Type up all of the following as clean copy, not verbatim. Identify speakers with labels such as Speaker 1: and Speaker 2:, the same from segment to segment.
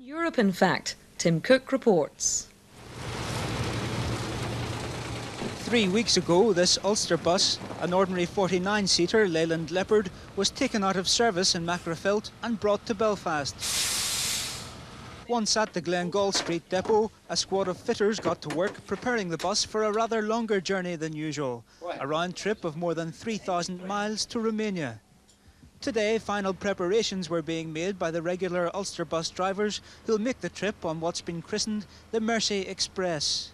Speaker 1: Europe, in fact, Tim Cook reports.
Speaker 2: 3 weeks ago, this Ulster bus, an ordinary 49-seater Leyland Leopard, was taken out of service in Macrofelt and brought to Belfast. Once at the Glengall Street depot, a squad of fitters got to work preparing the bus for a rather longer journey than usual, a round trip of more than 3,000 miles to Romania. Today, final preparations were being made by the regular Ulster bus drivers who'll make the trip on what's been christened the Mersey Express.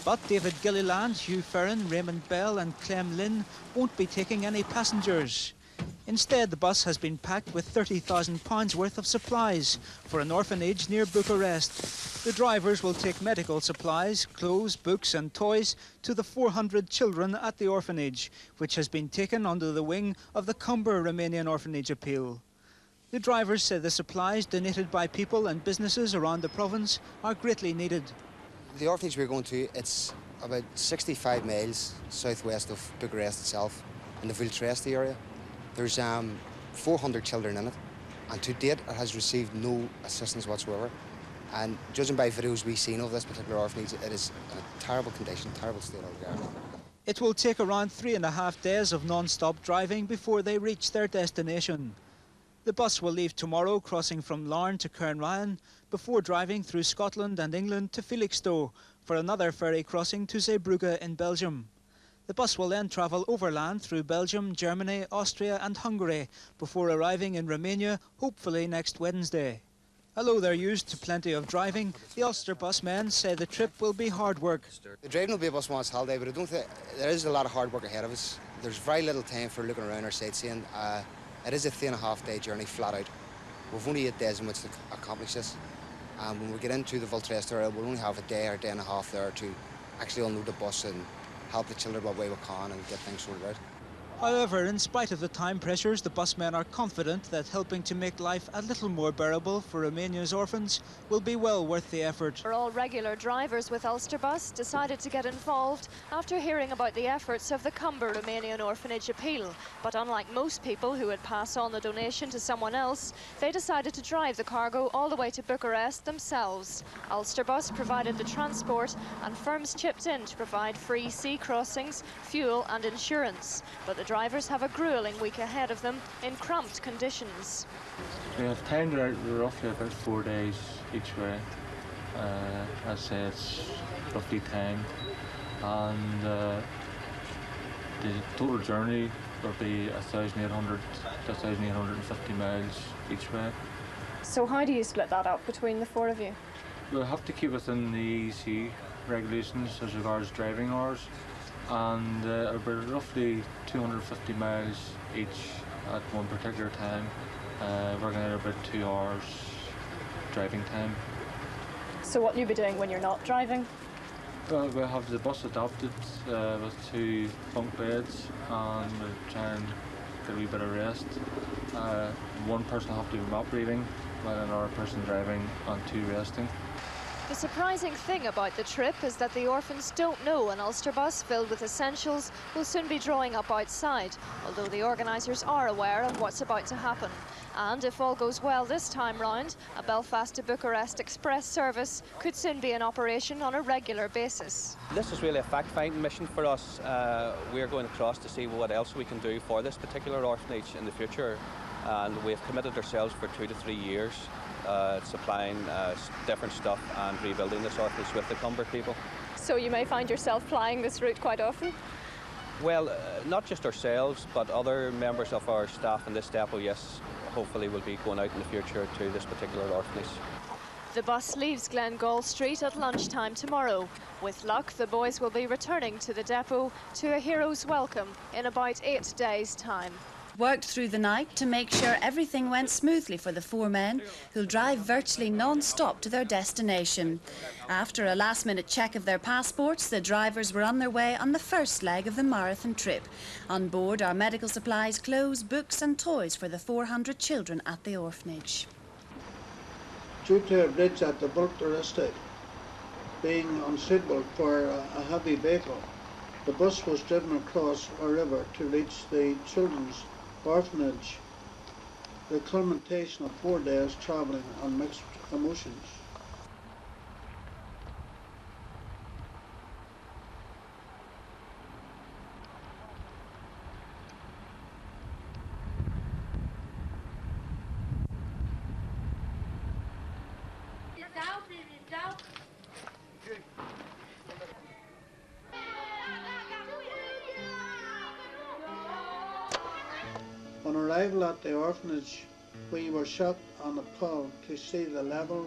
Speaker 2: But David Gilliland, Hugh Ferrin, Raymond Bell and Clem Lynn won't be taking any passengers. Instead, the bus has been packed with £30,000 worth of supplies for an orphanage near Bucharest. The drivers will take medical supplies, clothes, books and toys to the 400 children at the orphanage, which has been taken under the wing of the Cumber Romanian Orphanage Appeal. The drivers say the supplies donated by people and businesses around the province are greatly needed.
Speaker 3: The orphanage we're going to, it's about 65 miles southwest of Bucharest itself, in the Vulturesti area. There's 400 children in it, and to date it has received no assistance whatsoever. And judging by videos we've seen of this particular orphanage, it is in a terrible condition, terrible state altogether.
Speaker 2: It will take around 3.5 days of non-stop driving before they reach their destination. The bus will leave tomorrow, crossing from Larne to Cairnryan, before driving through Scotland and England to Felixstowe for another ferry crossing to Zeebrugge in Belgium. The bus will then travel overland through Belgium, Germany, Austria and Hungary before arriving in Romania, hopefully next Wednesday. Although they're used to plenty of driving, the Ulster busmen say the trip will be hard work.
Speaker 3: The driving will be a bus once holiday, but I don't think there is a lot of hard work ahead of us. There's very little time for looking around or sightseeing. It is a 3.5-day journey flat out. We've only 8 days in which to accomplish this. And when we get into the Vulturesti area, we'll only have a day or a day and a half there to actually unload the bus and help the children what way we can and get things sorted out.
Speaker 2: However, in spite of the time pressures, the busmen are confident that helping to make life a little more bearable for Romania's orphans will be well worth the effort.
Speaker 4: All regular drivers with Ulster Bus decided to get involved after hearing about the efforts of the Cumber Romanian Orphanage Appeal. But unlike most people who would pass on the donation to someone else, they decided to drive the cargo all the way to Bucharest themselves. Ulster Bus provided the transport and firms chipped in to provide free sea crossings, fuel and insurance. But the drivers have a gruelling week ahead of them in cramped conditions.
Speaker 5: We have timed roughly about 4 days each way. As I say, it's roughly timed, and the total journey will be 1,800 to 1,850 miles each way.
Speaker 4: So how do you split that up between the four of you?
Speaker 5: We'll have to keep within the EAI regulations as regards driving hours, and about roughly 250 miles each at one particular time, working out about 2 hours driving time.
Speaker 4: So what will you be doing when you're not driving?
Speaker 5: Well, we'll have the bus adapted with 2 bunk beds, and we'll try and get a wee bit of rest. One person will have to be map reading while another person driving and 2 resting.
Speaker 4: The surprising thing about the trip is that the orphans don't know an Ulster bus filled with essentials will soon be drawing up outside, although the organisers are aware of what's about to happen. And if all goes well this time round, a Belfast to Bucharest express service could soon be in operation on a regular basis.
Speaker 6: This is really a fact-finding mission for us. We're going across to see what else we can do for this particular orphanage in the future, and we've committed ourselves for 2 to 3 years supplying different stuff and rebuilding this orphanage with the Cumber people.
Speaker 4: So you may find yourself flying this route quite often?
Speaker 6: Well, not just ourselves, but other members of our staff in this depot, yes, hopefully will be going out in the future to this particular orphanage.
Speaker 4: The bus leaves Glengall Street at lunchtime tomorrow. With luck, the boys will be returning to the depot to a hero's welcome in about 8 days' time.
Speaker 7: Worked through the night to make sure everything went smoothly for the 4 men who'll drive virtually non-stop to their destination. After a last-minute check of their passports, the drivers were on their way on the first leg of the marathon trip. On board are medical supplies, clothes, books and toys for the 400 children at the orphanage.
Speaker 8: Due to a bridge at the Vulturesti being unsuitable for a heavy vehicle, the bus was driven across a river to reach the children's orphanage. the culmination of 4 days travelling on mixed emotions. On arrival at the orphanage, we were shocked and appalled to see the level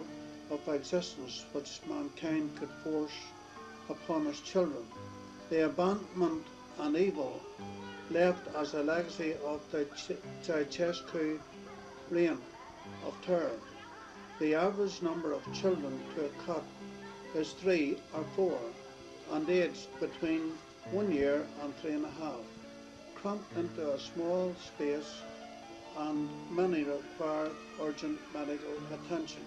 Speaker 8: of existence which mankind could force upon its children. The abandonment and evil left as a legacy of the Ceausescu reign of terror. The average number of children to a cot is 3 or 4, and aged between 1 year and 3.5. Cramped into a small space, and many require urgent medical attention.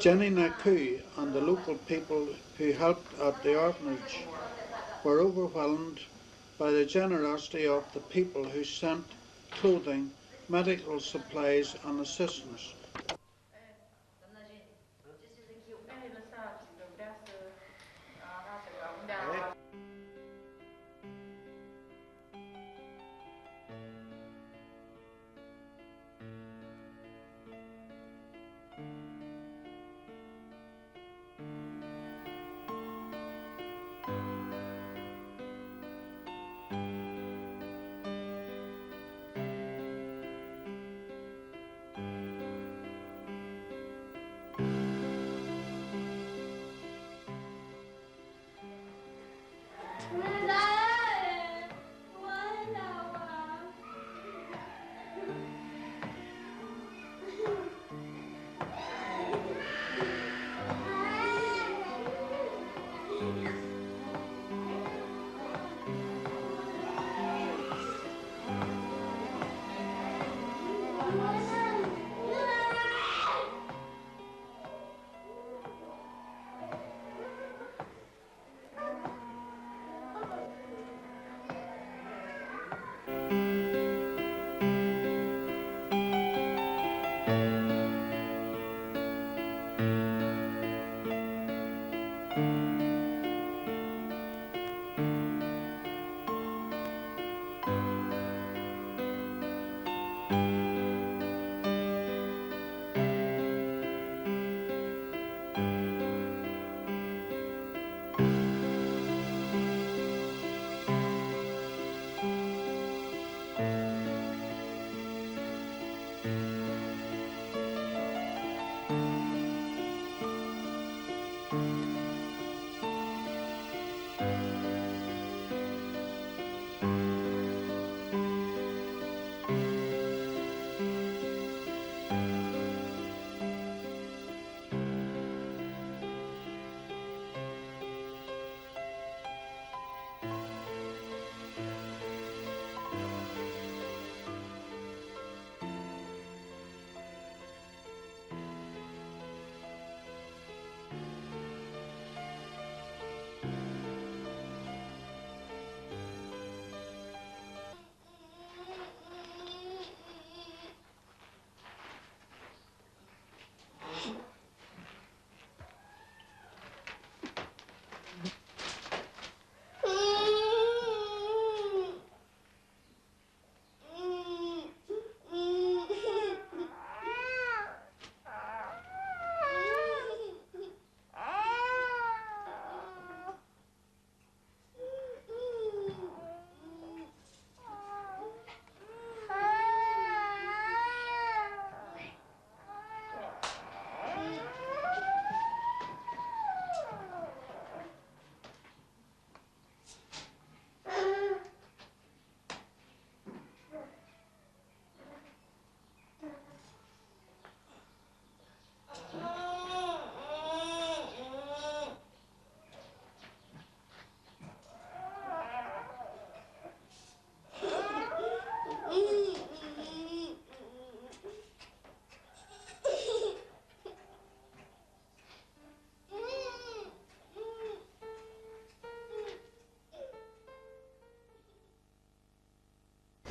Speaker 8: Jenny Naku and the local people who helped at the orphanage were overwhelmed by the generosity of the people who sent clothing, medical supplies and assistance.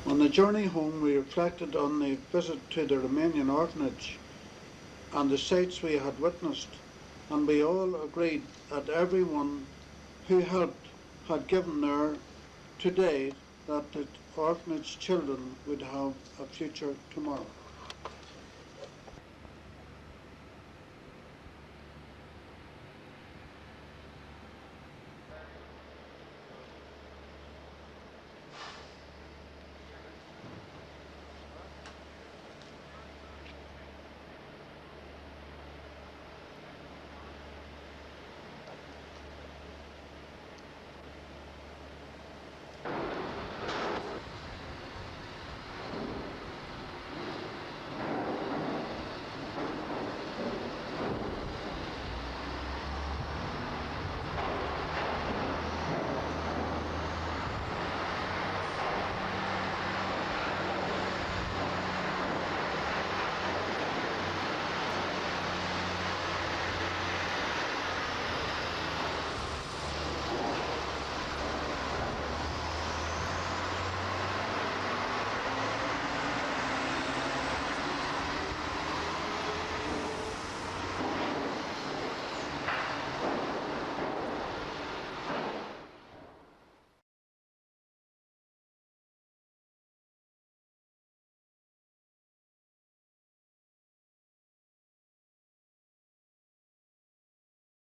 Speaker 8: On the journey home, we reflected on the visit to the Romanian orphanage and the sights we had witnessed, and we all agreed that everyone who helped had given there today that the orphanage children would have a future tomorrow.